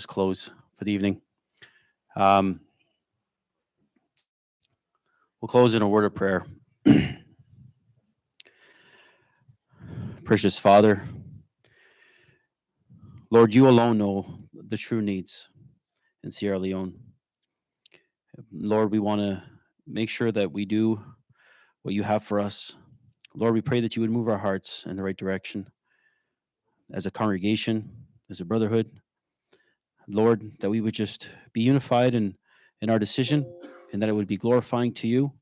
close for the evening. We'll close in a word of prayer. Precious Father, Lord, you alone know the true needs in Sierra Leone. Lord, we want to make sure that we do what you have for us. Lord, we pray that you would move our hearts in the right direction as a congregation, as a brotherhood. Lord, that we would just be unified in our decision, and that it would be glorifying to you,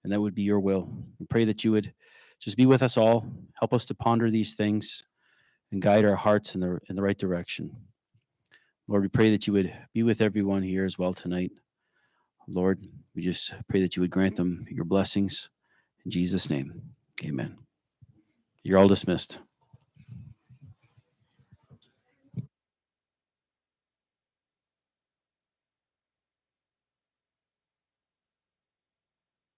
and that would be your will. We pray that you would just be with us all, help us to ponder these things, and guide our hearts in the right direction. Lord, we pray that you would be with everyone here as well tonight. Lord, we just pray that you would grant them your blessings. In Jesus' name, amen. You're all dismissed.